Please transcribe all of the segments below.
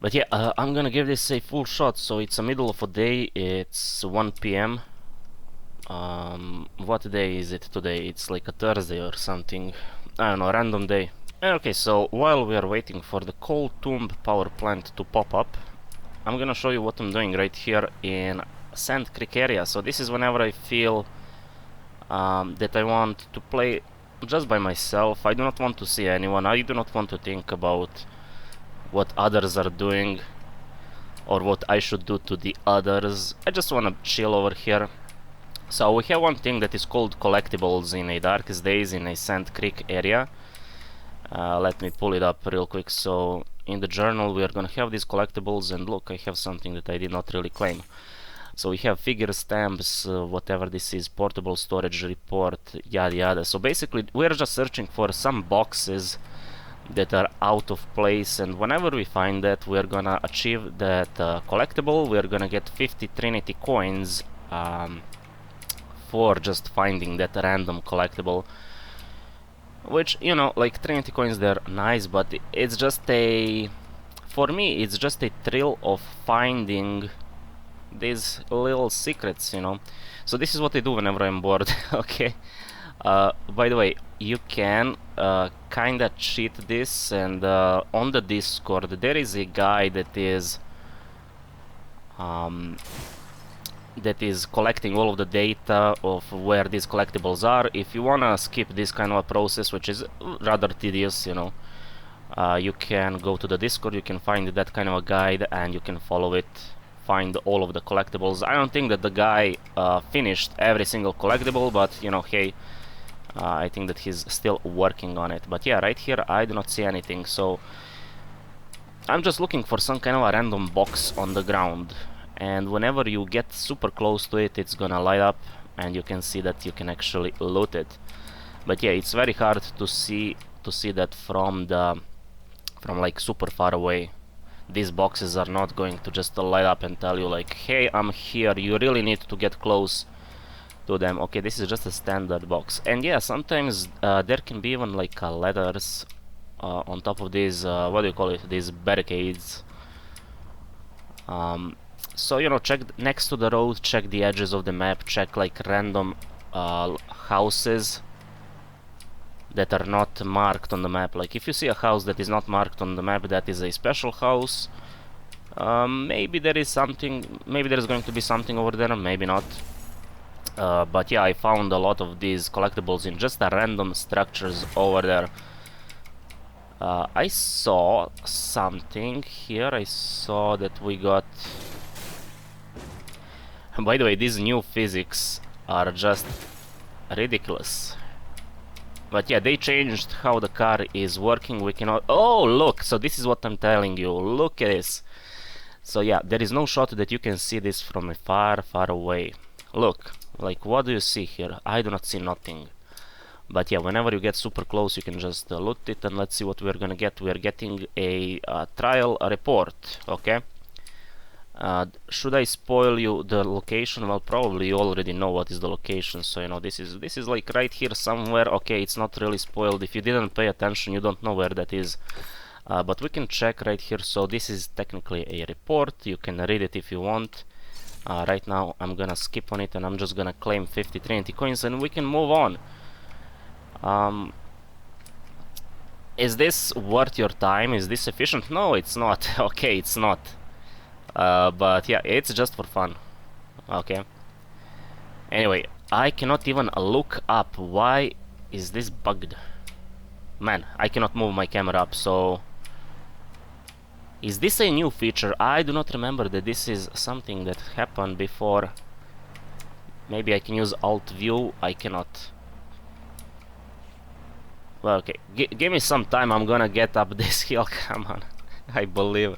But yeah, I'm gonna give this a full shot. So it's the middle of a day, it's 1 p.m. What day is it today? It's like a Thursday or something. I don't know, random day. Okay, so while we are waiting for the coal tomb power plant to pop up, I'm gonna show you what I'm doing right here in Sand Creek area. So this is whenever I feel that I want to play just by myself. I do not want to see anyone. I do not want to think about what others are doing or what I should do to the others. I just want to chill over here. So we have one thing that is called collectibles in a Darkest Days in a Sand Creek area. Let me pull it up real quick. So in the journal we are gonna have these collectibles, and look, I have something that I did not really claim. So we have figure stamps, whatever this is, portable storage report, yada yada. So basically we're just searching for some boxes that are out of place, and whenever we find that, we're gonna achieve that collectible. We're gonna get 50 Trinity coins for just finding that random collectible. Which, you know, like Trinity coins, they're nice, but it's just a... for me, it's just a thrill of finding these little secrets, you know. So this is what I do whenever I'm bored, okay? By the way, you can kinda cheat this, and on the Discord there is a guy that is collecting all of the data of where these collectibles are. If you wanna skip this kind of a process, which is rather tedious, you know, you can go to the Discord, you can find that kind of a guide, and you can follow it, find all of the collectibles. I don't think that the guy finished every single collectible, but, you know, hey, I think that he's still working on it. But yeah, right here I do not see anything, so I'm just looking for some kind of a random box on the ground, and whenever you get super close to it, it's gonna light up and you can see that you can actually loot it. But yeah, it's very hard to see that from like super far away. These boxes are not going to just light up and tell you like, hey, I'm here. You really need to get close to them. Okay, this is just a standard box. And yeah, sometimes there can be even like ladders on top of these, what do you call it, these barricades. So, you know, check next to the road, check the edges of the map, check like random houses that are not marked on the map. Like if you see a house that is not marked on the map, that is a special house. Maybe there is something, maybe there is going to be something over there, maybe not. But yeah, I found a lot of these collectibles in just random structures over there. I saw something here. I saw that we got... By the way, these new physics are just ridiculous. But yeah, they changed how the car is working. We cannot... Oh, look! So this is what I'm telling you. Look at this. So yeah, there is no shot that you can see this from far, far away. Look, like what do you see here? I do not see nothing. But yeah, whenever you get super close, you can just loot it, and let's see what we're gonna get. We're getting a trial report, okay? Should I spoil you the location? Well, probably you already know what is the location, so you know this is like right here somewhere. Okay, it's not really spoiled. If you didn't pay attention, you don't know where that is. But we can check right here. So this is technically a report. You can read it if you want. Right now I'm gonna skip on it, and I'm just gonna claim 50 Trinity coins, and we can move on. Is this worth your time? Is this efficient? No, it's not. Okay, it's not. But yeah, it's just for fun. Okay. Anyway, I cannot even look up. Why is this bugged? Man, I cannot move my camera up, so... Is this a new feature? I do not remember that this is something that happened before. Maybe I can use Alt View. I cannot. Well, okay. Give me some time. I'm gonna get up this hill. Come on. I believe.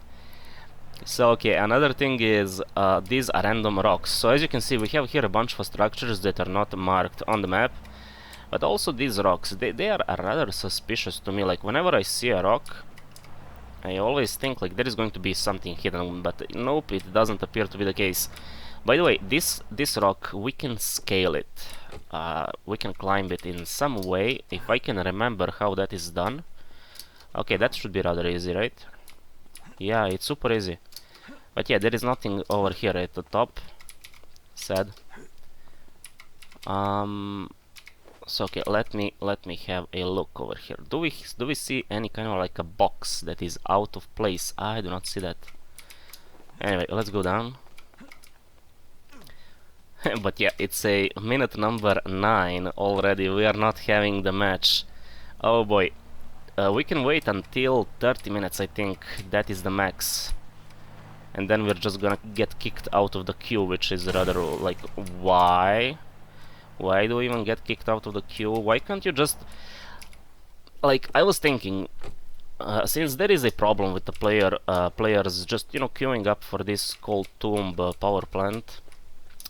So, okay, another thing is these are random rocks. So as you can see, we have here a bunch of structures that are not marked on the map. But also these rocks, they are rather suspicious to me. Like whenever I see a rock, I always think like there is going to be something hidden, but nope, it doesn't appear to be the case. By the way, this rock, we can scale it. We can climb it in some way, if I can remember how that is done. Okay, that should be rather easy, right? Yeah, it's super easy. But yeah, there is nothing over here at the top. Sad. So okay, let me have a look over here. Do we see any kind of like a box that is out of place? I do not see that. Anyway, let's go down. But yeah, it's a minute number 9 already. We are not having the match. Oh boy. We can wait until 30 minutes, I think. That is the max. And then we're just gonna get kicked out of the queue, which is rather like, why? Why do we even get kicked out of the queue? Why can't you just... Like, I was thinking, since there is a problem with the players just, you know, queuing up for this cold tomb power plant,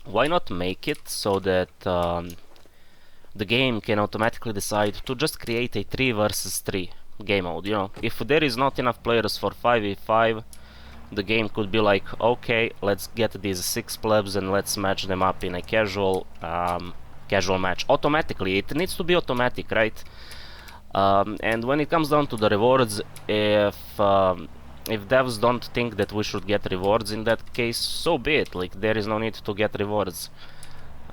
why not make it so that the game can automatically decide to just create a 3 versus 3 game mode, you know? If there is not enough players for 5v5, the game could be like, okay, let's get these 6 plebs and let's match them up in a casual match. Automatically, it needs to be automatic, right? And when it comes down to the rewards, if devs don't think that we should get rewards, in that case, so be it. Like, there is no need to get rewards.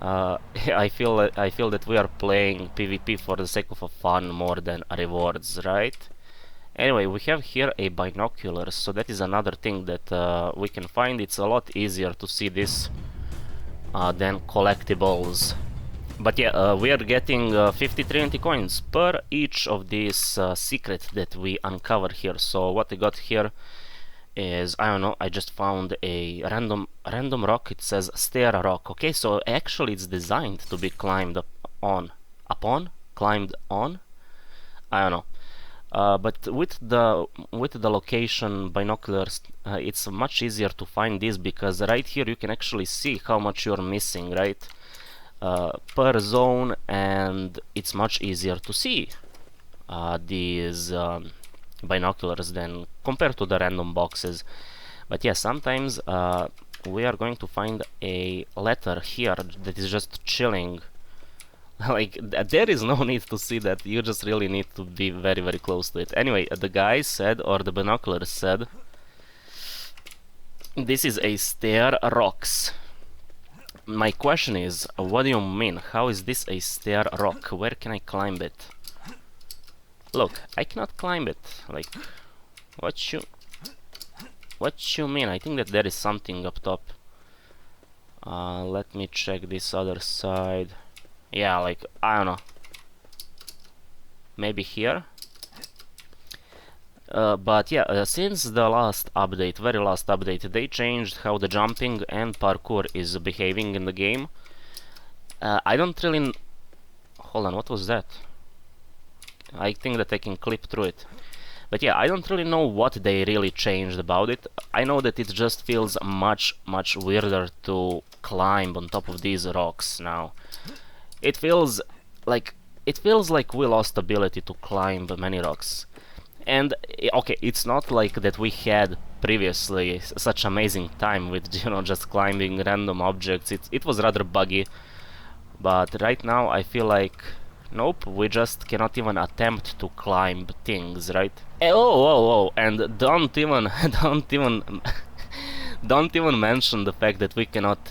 I feel that we are playing PvP for the sake of fun more than rewards, right? Anyway, we have here a binoculars, so that is another thing that we can find. It's a lot easier to see this than collectibles. But yeah, we are getting 53 coins per each of these secrets that we uncover here. So what I got here is, I don't know, I just found a random rock. It says stair rock. Okay, so actually it's designed to be climbed climbed on. I don't know. But with the location binoculars, it's much easier to find this, because right here you can actually see how much you're missing, right? Per zone, and it's much easier to see these binoculars than compared to the random boxes. But yeah, sometimes we are going to find a letter here that is just chilling. Like, there is no need to see that, you just really need to be very, very close to it. Anyway, the guy said, or the binoculars said, this is a stair rocks. My question is, what do you mean? How is this a stair rock? Where can I climb it? Look, I cannot climb it. Like, what you mean? I think that there is something up top. Let me check this other side. Yeah, like, I don't know. Maybe here? But yeah, since the last update, very last update, they changed how the jumping and parkour is behaving in the game. I don't really... Hold on, what was that? I think that I can clip through it. But yeah, I don't really know what they really changed about it. I know that it just feels much weirder to climb on top of these rocks now. It feels like we lost ability to climb many rocks. And okay, it's not like that we had previously such amazing time with, you know, just climbing random objects. It was rather buggy. But right now I feel like, nope, we just cannot even attempt to climb things, right? Oh, and don't even don't even mention the fact that we cannot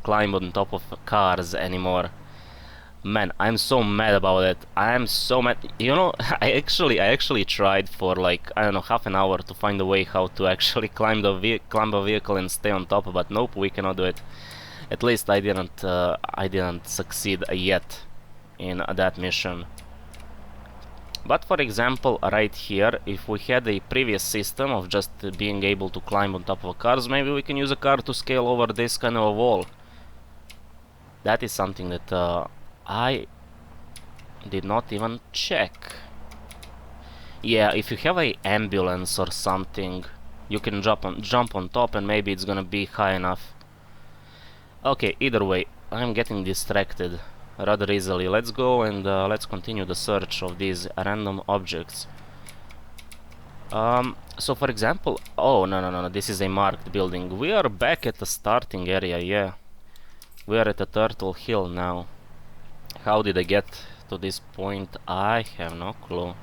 climb on top of cars anymore. Man, I'm so mad about it. I'm so mad. You know, I actually tried for like, I don't know, half an hour to find a way how to actually climb a vehicle and stay on top, but nope, we cannot do it. At least I didn't succeed yet in that mission. But for example, right here, if we had a previous system of just being able to climb on top of cars, maybe we can use a car to scale over this kind of a wall. That is something that I did not even check. Yeah, if you have a ambulance or something, you can jump on top and maybe it's gonna be high enough. Okay, either way, I'm getting distracted rather easily. Let's go and let's continue the search of these random objects. So for example, oh no, this is a marked building. We are back at the starting area, yeah. We are at the Turtle Hill now. How did I get to this point? I have no clue.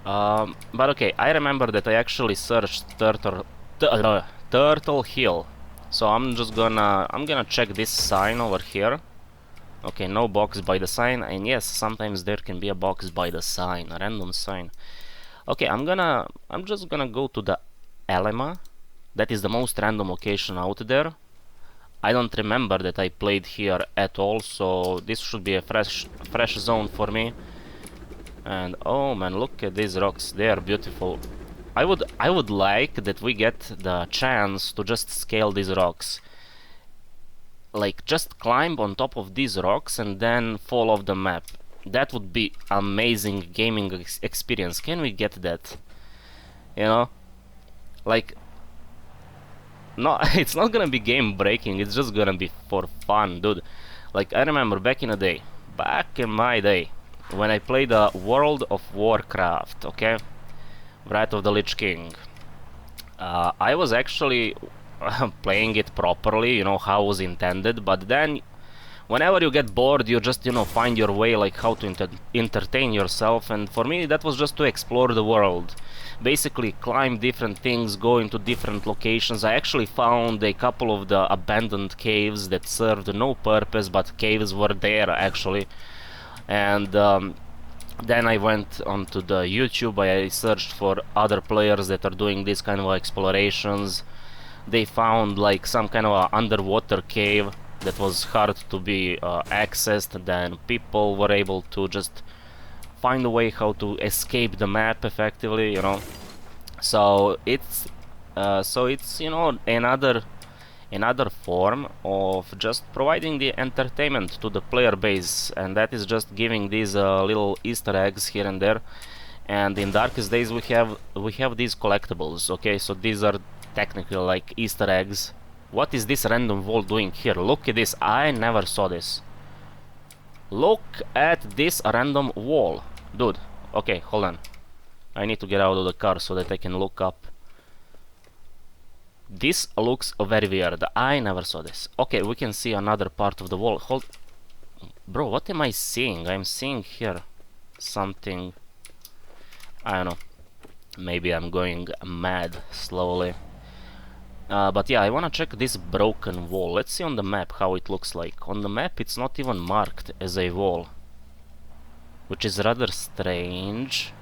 But okay, I remember that I actually searched Turtle Hill. So I'm gonna check this sign over here. Okay, no box by the sign, and yes, sometimes there can be a box by the sign, a random sign. Okay, I'm just gonna go to the Elema. That is the most random location out there. I don't remember that I played here at all, so this should be a fresh zone for me. And oh man, look at these rocks, they are beautiful. I would like that we get the chance to just scale these rocks. Like, just climb on top of these rocks and then fall off the map. That would be amazing gaming experience. Can we get that? You know? Like, no, it's not gonna be game breaking, it's just gonna be for fun, dude. Like, I remember back in my day, when I played World of Warcraft, okay? Wrath of the Lich King. I was actually playing it properly, you know, how it was intended, but then whenever you get bored, you just, you know, find your way, like how to entertain yourself, and for me that was just to explore the world. Basically climb different things, go into different locations. I actually found a couple of the abandoned caves that served no purpose, but caves were there actually. And then I went onto the YouTube, I searched for other players that are doing this kind of explorations. They found like some kind of a underwater cave that was hard to be accessed. Then people were able to just find a way how to escape the map effectively, you know. So it's you know, another form of just providing the entertainment to the player base, and that is just giving these little Easter eggs here and there. And in Darkest Days we have these collectibles. Okay, so these are technically like Easter eggs. What is this random wall doing here? Look at this, I never saw this. Look at this random wall. Dude, okay, hold on. I need to get out of the car so that I can look up. This looks very weird, I never saw this. Okay, we can see another part of the wall. Hold... Bro, what am I seeing? I'm seeing here something... I don't know. Maybe I'm going mad slowly. But yeah, I wanna check this broken wall. Let's see on the map how it looks like. On the map it's not even marked as a wall, which is rather strange.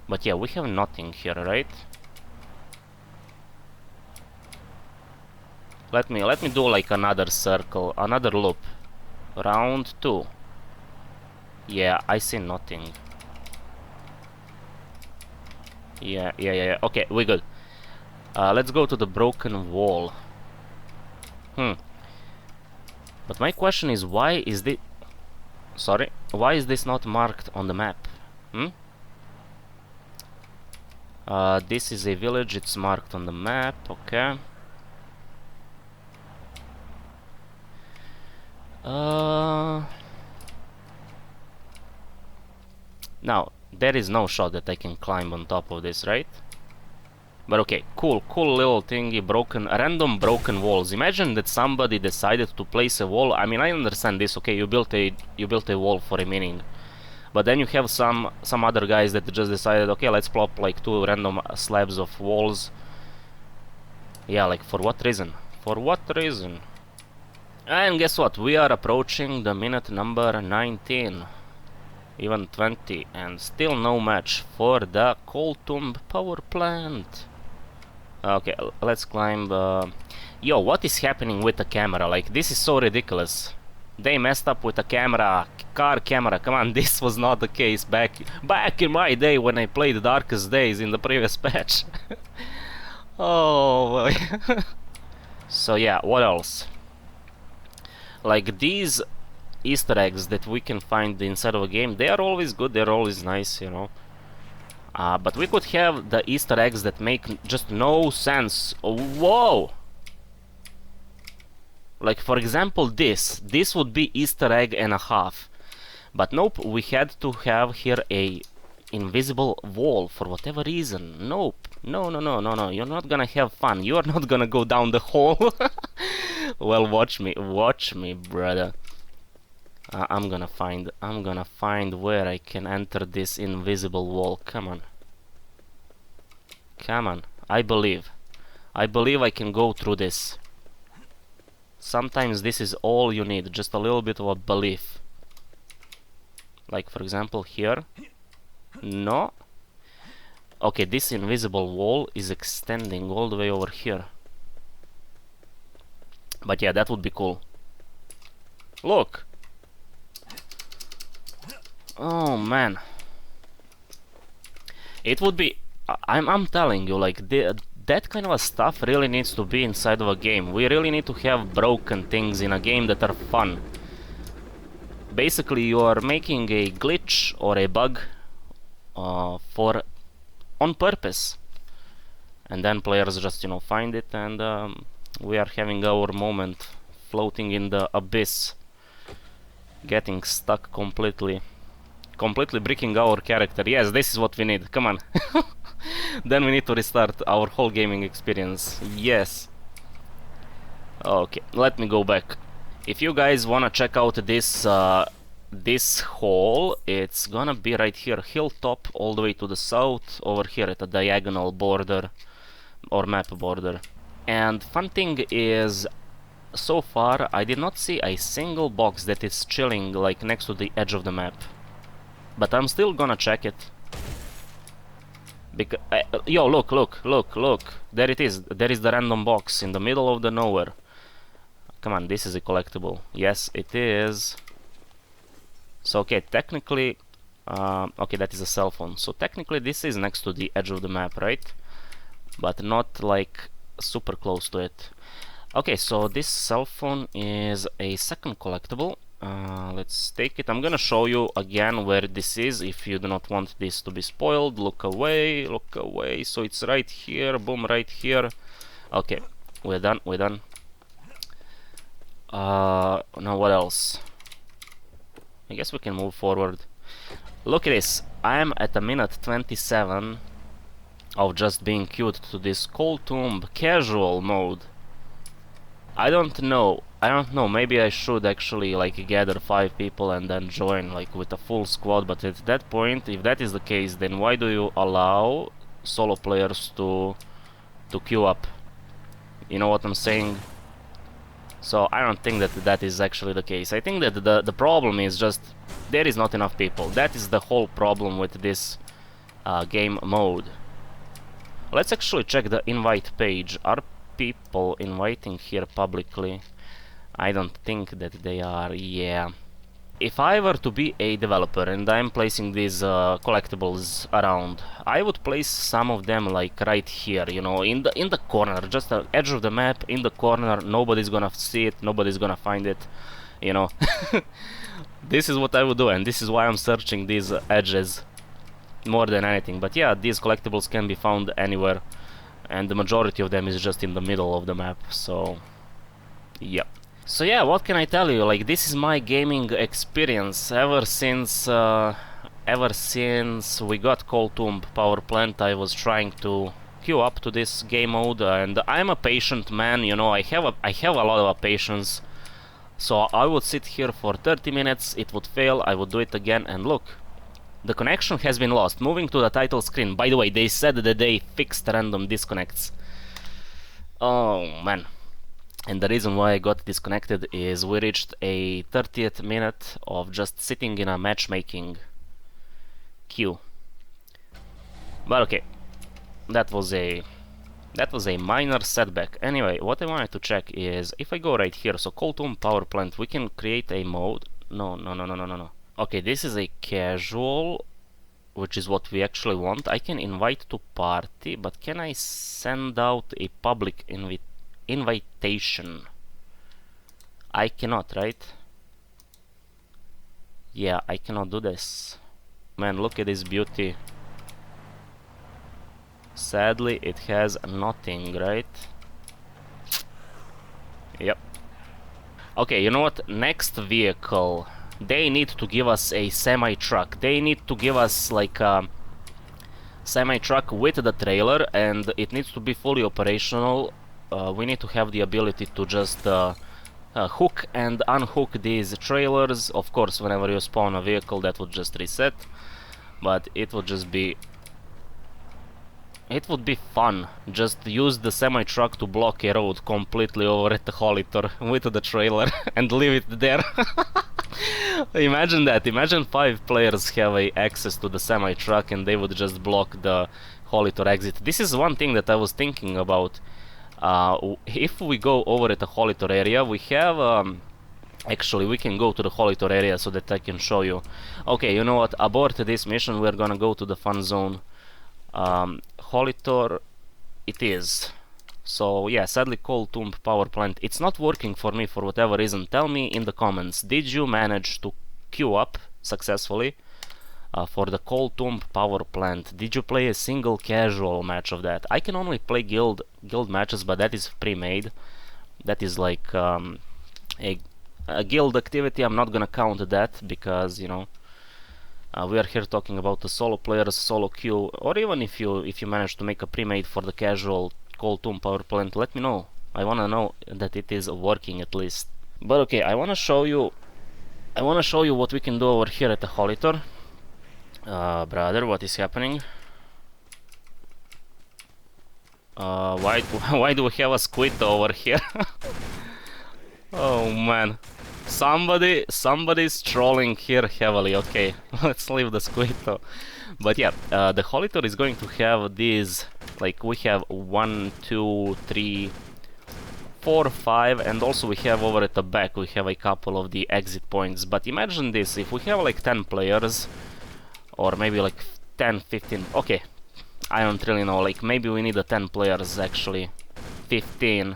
But yeah, we have nothing here, right? Let me do like another circle, another loop. Round 2. Yeah, I see nothing. Yeah. Okay, we're good. Let's go to the broken wall. But my question is, why is this... Sorry? Why is this not marked on the map? This is a village, it's marked on the map, okay. Now, there is no shot that I can climb on top of this, right? But okay, cool little thingy, random broken walls. Imagine that somebody decided to place a wall. I mean, I understand this, okay, you built a wall for a meaning. But then you have some other guys that just decided, okay, let's plop like 2 random slabs of walls. Yeah, like for what reason? For what reason? And guess what? We are approaching the minute number 19. Even 20, and still no match for the Coal Tomb power plant. Okay, let's climb. Yo, what is happening with the camera? Like, this is so ridiculous. They messed up with the camera, car camera. Come on, this was not the case back in my day when I played Darkest Days in the previous patch. Oh boy. So yeah, what else? Like, these Easter eggs that we can find inside of a game, they are always good, they're always nice, you know. But we could have the Easter eggs that make just no sense. Whoa! Like, for example, this would be Easter egg and a half. But nope, we had to have here a invisible wall for whatever reason. Nope. No, you're not gonna have fun. You're not gonna go down the hole. Well, watch me, brother. I'm gonna find where I can enter this invisible wall. Come on. Come on. I believe I can go through this. Sometimes this is all you need, just a little bit of a belief. Like for example here. No. Okay, this invisible wall is extending all the way over here. But yeah, that would be cool. Look! Oh man. It would be... I'm telling you, like, that kind of stuff really needs to be inside of a game. We really need to have broken things in a game that are fun. Basically, you are making a glitch or a bug on purpose. And then players just, you know, find it, and we are having our moment floating in the abyss. Getting stuck completely bricking our character. Yes, this is what we need. Come on. Then we need to restart our whole gaming experience. Yes. Okay, let me go back. If you guys wanna check out this this hall, it's gonna be right here, hilltop, all the way to the south, over here at the diagonal border or map border. And fun thing is, so far I did not see a single box that is chilling like next to the edge of the map. But I'm still gonna check it. Because yo, look. There it is. There is the random box in the middle of the nowhere. Come on, this is a collectible. Yes, it is. So okay, technically, okay, that is a cell phone. So technically, this is next to the edge of the map, right? But not like super close to it. Okay, so this cell phone is a second collectible. Let's take it. I'm gonna show you again where this is. If you do not want this to be spoiled, look away. So it's right here, boom, right here. Okay, we're done. Now what else? I guess we can move forward. Look at this. I'm at a minute 27 of just being queued to this Cold Tomb casual mode. I don't know, maybe I should actually like gather 5 people and then join like with a full squad, but at that point, if that is the case, then why do you allow solo players to queue up? You know what I'm saying? So I don't think that is actually the case. I think that the problem is just there is not enough people. That is the whole problem with this game mode. Let's actually check the invite page. Are people inviting here publicly? I don't think that they are. Yeah. If I were to be a developer and I'm placing these collectibles around, I would place some of them like right here, you know, in the corner, just the edge of the map, in the corner. Nobody's gonna see it, nobody's gonna find it, you know. This is what I would do, and this is why I'm searching these edges more than anything. But yeah, these collectibles can be found anywhere, and the majority of them is just in the middle of the map. So yep. So yeah, what can I tell you? Like, this is my gaming experience ever since we got Cold Tomb Power Plant. I was trying to queue up to this game mode, and I'm a patient man, you know. I have a lot of patience. So I would sit here for 30 minutes, it would fail, I would do it again, and look, the connection has been lost. Moving to the title screen. By the way, they said that they fixed random disconnects. Oh man. And the reason why I got disconnected is we reached a 30th minute of just sitting in a matchmaking queue. But okay, that was a minor setback. Anyway, what I wanted to check is if I go right here, so Cold Tomb Power Plant, we can create a mode. No. Okay, this is a casual, which is what we actually want. I can invite to party, but can I send out a public invitation? I cannot, right? Yeah, I cannot do this. Man, look at this beauty. Sadly, it has nothing, right? Yep. Okay, you know what? Next vehicle. They need to give us a semi-truck. They need to give us like a semi-truck with the trailer, and it needs to be fully operational. We need to have the ability to just hook and unhook these trailers. Of course, whenever you spawn a vehicle, that would just reset, but it would just be... It would be fun. Just use the semi-truck to block a road completely over at the Holitore with the trailer and leave it there. Imagine that. Imagine 5 players have access to the semi-truck and they would just block the Holitore exit. This is one thing that I was thinking about. If we go over at the Holitore area, we have... actually, we can go to the Holitore area so that I can show you. Okay, you know what? Abort this mission, we're gonna go to the fun zone. Holitore it is. So yeah, sadly Coal Tomb power plant, it's not working for me for whatever reason. Tell me in the comments, did you manage to queue up successfully for the Coal Tomb power plant? Did you play a single casual match of that? I can only play guild matches, but that is pre-made. That is like a guild activity. I'm not gonna count that because, you know, we are here talking about the solo players, solo queue, or even if you manage to make a pre-made for the casual Coal Tomb power plant, let me know. I wanna know that it is working at least. But okay, I wanna show you what we can do over here at the Holitore. Brother, what is happening? Why do we have a squid over here? Oh man. Somebody's trolling here heavily. Okay, let's leave the squid. But yeah, the Holitore is going to have these, like we have 1, 2, 3, 4, 5, and also we have over at the back, we have a couple of the exit points. But imagine this, if we have like 10 players, or maybe like 10, 15, okay, I don't really know, like maybe we need 10 players actually, 15.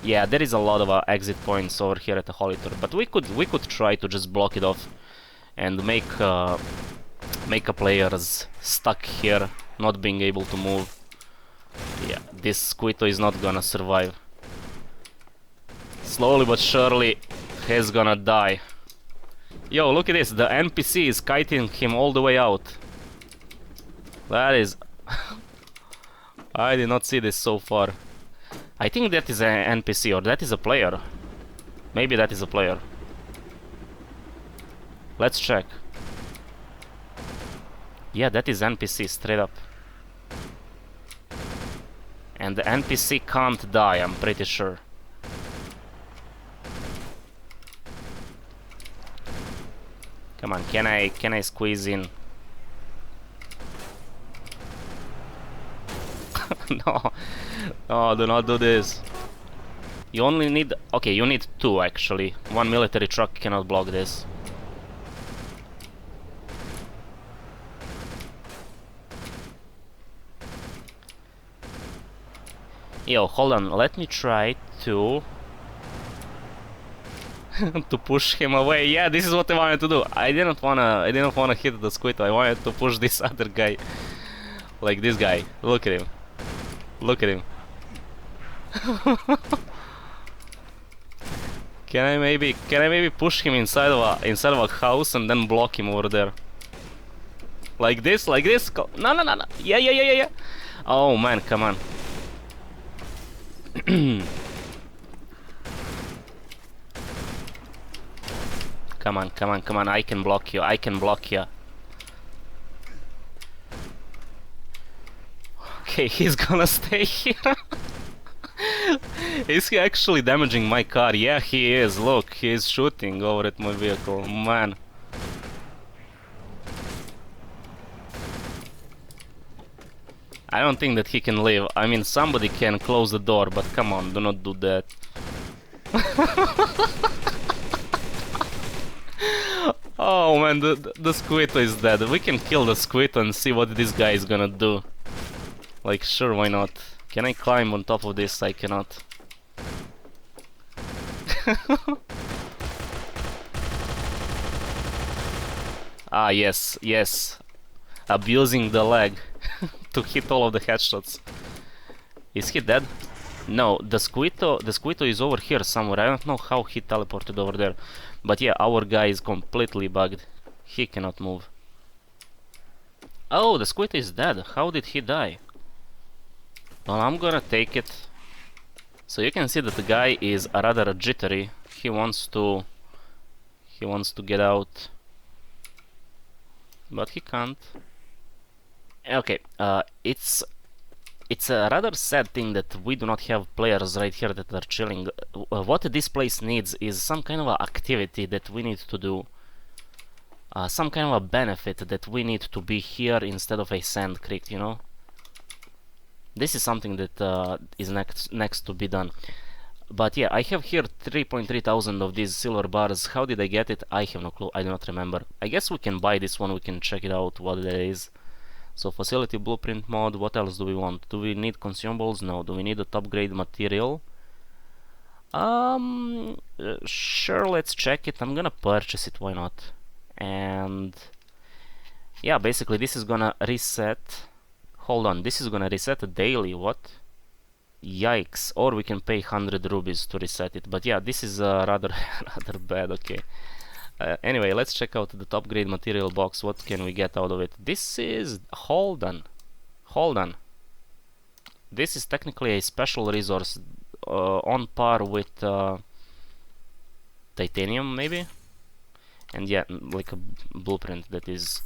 Yeah, there is a lot of exit points over here at the Holitore, but we could try to just block it off and make a players stuck here, not being able to move. Yeah, this Squito is not gonna survive. Slowly but surely, he's gonna die. Yo, look at this, the NPC is kiting him all the way out. That is... I did not see this so far. I think that is an NPC, or that is a player. Maybe that is a player. Let's check. Yeah, that is NPC, straight up. And the NPC can't die, I'm pretty sure. Come on, can I squeeze in? No. No, do not do this. You only need... Okay, you need 2 actually. 1 military truck cannot block this. Yo, hold on, let me try to... to push him away. Yeah, this is what I wanted to do. I didn't wanna hit the squid. I wanted to push this other guy. Like this guy. Look at him. Look at him. Can I maybe push him inside of a house and then block him over there? Like this? Like this? No, no, no, no. Yeah, yeah, yeah, yeah, yeah. Oh man, come on. Come on, come on, come on. I can block you. I can block you. Okay, he's gonna stay here. Is he actually damaging my car? Yeah, he is. Look, he is shooting over at my vehicle. Man. I don't think that he can live. I mean, somebody can close the door, but come on, do not do that. Oh man, the Squito is dead. We can kill the Squito and see what this guy is gonna do. Like, sure, why not? Can I climb on top of this? I cannot. Ah, yes, yes. Abusing the leg to hit all of the headshots. Is he dead? No, the Squito is over here somewhere. I don't know how he teleported over there. But yeah, our guy is completely bugged. He cannot move. Oh, the Squito is dead. How did he die? Well, I'm gonna take it. So you can see that the guy is rather jittery he wants to get out, but he can't. Okay, it's a rather sad thing that we do not have players right here that are chilling. What this place needs is some kind of a activity that we need to do. Some kind of a benefit that we need to be here instead of a sand creek, you know? This is something that is next to be done. But yeah, I have here 3.3 thousand of these silver bars. How did I get it? I have no clue. I do not remember. I guess we can buy this one. We can check it out what it is. So facility blueprint mod. What else do we want? Do we need consumables? No. Do we need a top grade material? Sure, let's check it. I'm gonna purchase it. Why not? And yeah, basically this is gonna reset. Hold on, this is gonna reset daily. What? Yikes. Or we can pay 100 rubies to reset it. But yeah, this is rather rather bad. Okay. Anyway, let's check out the top grade material box. What can we get out of it? This is... hold on. This is technically a special resource on par with titanium, maybe? And yeah, like a blueprint that is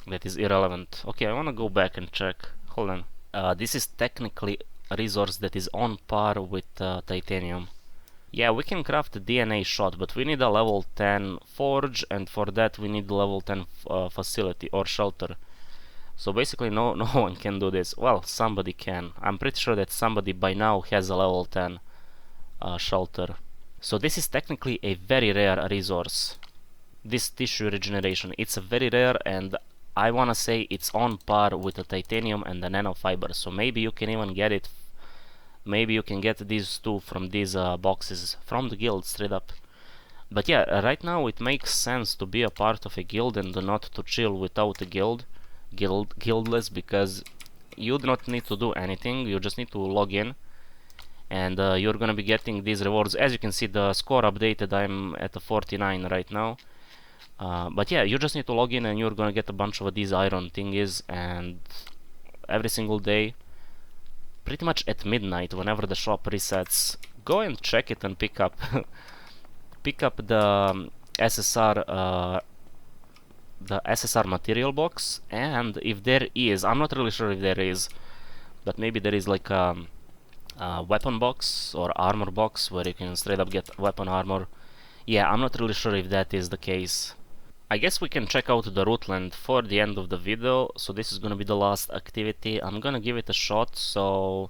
irrelevant. Okay, I wanna go back and check. Hold on. This is technically a resource that is on par with titanium. Yeah, we can craft a DNA shot, but we need a level 10 forge, and for that we need a level 10 facility or shelter. So basically no one can do this. Well, somebody can. I'm pretty sure that somebody by now has a level 10 shelter. So this is technically a very rare resource. This tissue regeneration, it's a very rare, and I wanna say it's on par with the titanium and the nanofiber. So maybe you can even get it. Maybe you can get these two from these boxes from the guild straight up. But yeah, right now it makes sense to be a part of a guild and not to chill without a guildless, because you do not need to do anything. You just need to log in, and you're gonna be getting these rewards. As you can see, the score updated. I'm at a 49 right now. But yeah, you just need to log in and you're gonna get a bunch of these iron thingies, and every single day, pretty much at midnight, whenever the shop resets, go and check it and pick up the SSR material box. And if there is, I'm not really sure if there is, but maybe there is like a weapon box or armor box where you can straight up get weapon armor. Yeah, I'm not really sure if that is the case. I guess we can check out the Rootland for the end of the video. So this is gonna be the last activity. I'm gonna give it a shot. So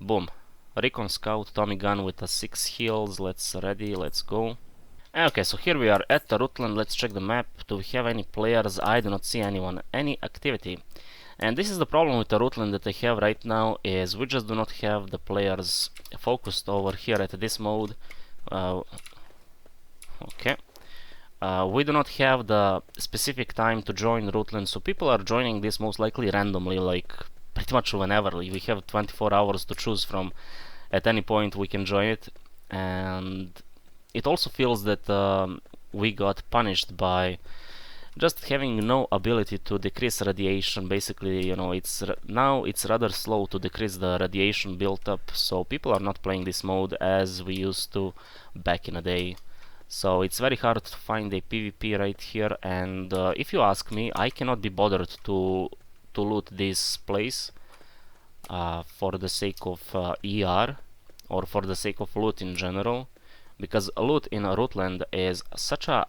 boom, recon scout Tommy gun with a 6 heals. Let's go. Okay, so here we are at the Rootland. Let's check the map. Do we have any players? I do not see anyone, any activity. And this is the problem with the Rootland that I have right now, is we just do not have the players focused over here at this mode. Okay. We do not have the specific time to join Rootland, so people are joining this most likely randomly, like pretty much whenever. We have 24 hours to choose from. At any point we can join it, and it also feels that we got punished by just having no ability to decrease radiation. Basically, you know, now it's rather slow to decrease the radiation built up, so people are not playing this mode as we used to back in the day. So it's very hard to find a PvP right here, and if you ask me, I cannot be bothered to loot this place for the sake of ER, or for the sake of loot in general, because loot in Rootland is such a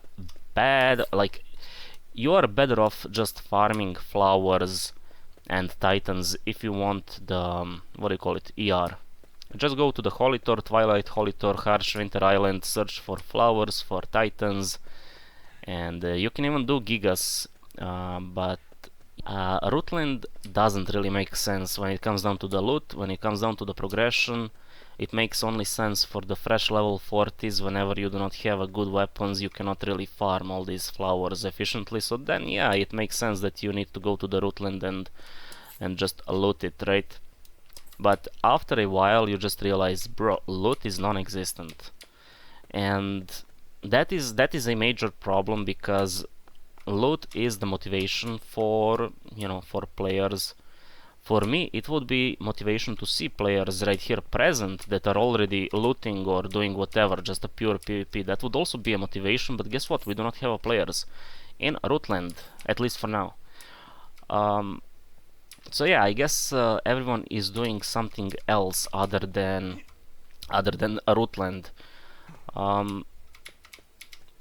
bad, like, you are better off just farming flowers and titans if you want the, what do you call it, ER. Just go to the Holitore, Twilight, Holitore, Harsh, Winter Island, search for flowers, for titans, and you can even do gigas, but Rootland doesn't really make sense when it comes down to the loot. When it comes down to the progression, it makes only sense for the fresh level 40s. Whenever you do not have good weapons, you cannot really farm all these flowers efficiently, so then yeah, it makes sense that you need to go to the Rootland and just loot it, right? But after a while you just realize, bro, loot is non-existent, and that is a major problem, because loot is the motivation for, you know, for players, For me, it would be motivation to see players right here present that are already looting or doing whatever, just a pure PvP. That would also be a motivation, but guess what? We do not have players in Rootland, at least for now. So yeah, I guess everyone is doing something else other than Rootland.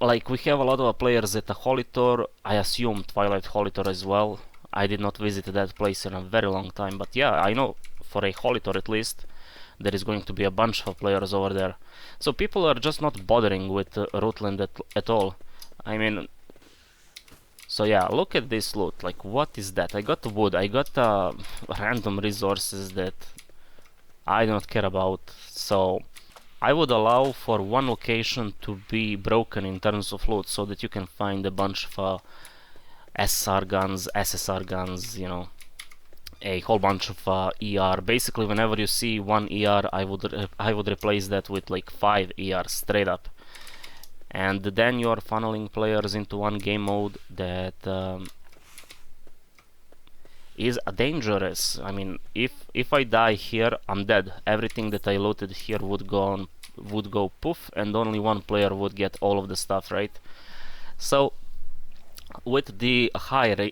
Like, we have a lot of players at the Holitore. I assume Twilight Holitore as well. I did not visit that place in a very long time, but yeah, I know for a Holitore at least there is going to be a bunch of players over there. So people are just not bothering with Rootland at all. I mean, so yeah, look at this loot. Like, what is that? I got wood, I got random resources that I do not care about. So I would allow for one location to be broken in terms of loot, so that you can find a bunch of SR guns, SSR guns, you know, a whole bunch of ER. Basically, whenever you see one ER, I would replace that with like 5 ER straight up, and then you are funneling players into one game mode that is dangerous. I mean, if I die here, I'm dead. Everything that I looted here would go poof, and only one player would get all of the stuff, right? So with the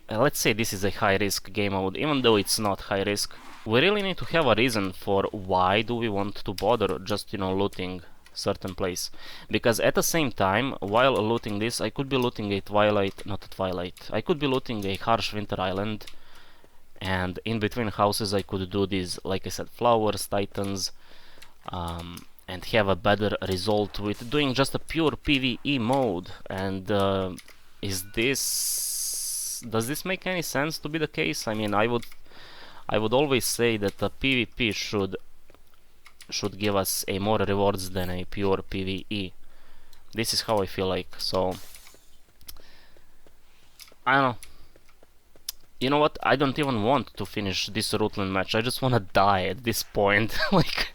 let's say this is a high risk game mode, even though it's not high risk, we really need to have a reason for why do we want to bother just, you know, looting certain place. Because at the same time, while looting this, I could be looting a I could be looting a Harsh Winter Island, and in between houses I could do these, like I said, flowers, titans, and have a better result with doing just a pure PvE mode. And does this make any sense to be the case? I mean, I would always say that the PvP should give us a more rewards than a pure PvE. This is how I feel like. So I don't know. You know what? I don't even want to finish this Rootland match. I just want to die at this point. Like,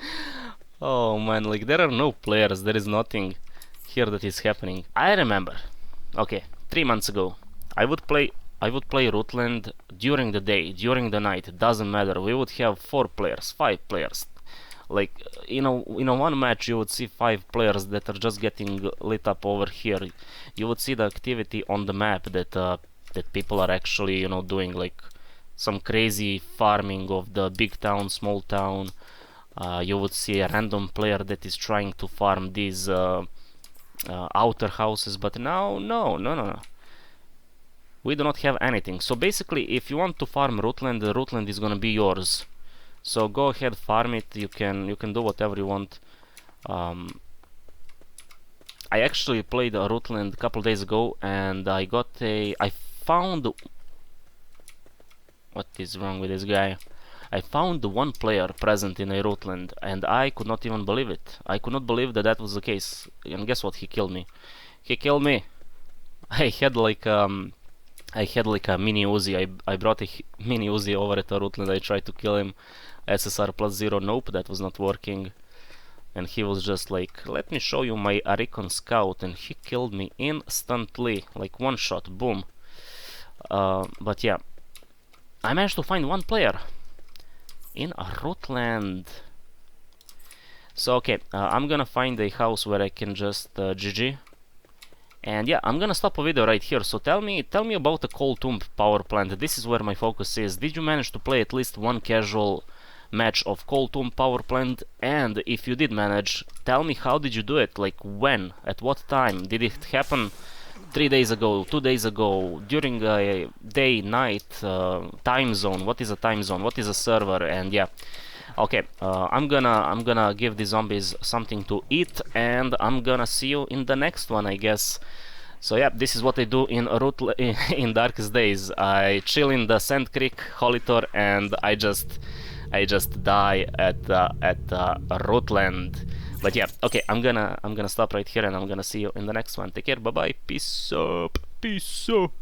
oh man, like, there are no players. There is nothing here that is happening. I remember. Okay, 3 months ago, I would play Rootland during the day, during the night. It doesn't matter. We would have 4 players, 5 players. Like, you know, in a one match you would see 5 players that are just getting lit up over here. You would see the activity on the map that people are actually, you know, doing like some crazy farming of the big town, small town. You would see a random player that is trying to farm these outer houses, but now, no. We do not have anything. So basically, if you want to farm Rootland, the Rootland is gonna be yours. So go ahead, farm it. You can do whatever you want. I actually played Rootland a couple days ago, and I found... What is wrong with this guy? I found one player present in a Rootland, and I could not even believe it. I could not believe that was the case. And guess what? He killed me. He killed me. I had like a mini Uzi. I brought a mini Uzi over at the Rootland. I tried to kill him. SSR +0. Nope, that was not working. And he was just like, let me show you my Recon Scout, and he killed me instantly, like one shot, boom. But yeah, I managed to find one player in Rootland. So okay, I'm gonna find a house where I can just GG. And yeah, I'm gonna stop a video right here. So tell me about the Cold Tomb power plant. This is where my focus is. Did you manage to play at least one casual match of Cold Tomb power plant? And if you did manage, tell me how did you do it? Like, when? At what time? Did it happen 3 days ago, 2 days ago, during a day, night, time zone? What is a time zone? What is a server? And yeah, okay, I'm gonna give the zombies something to eat, and I'm gonna see you in the next one, I guess. So yeah, this is what I do in in Darkest Days. I chill in the Sand Creek, Holitore, and I just die at Rootland. But yeah, okay, I'm gonna stop right here, and I'm gonna see you in the next one. Take care, bye bye, peace up, peace up.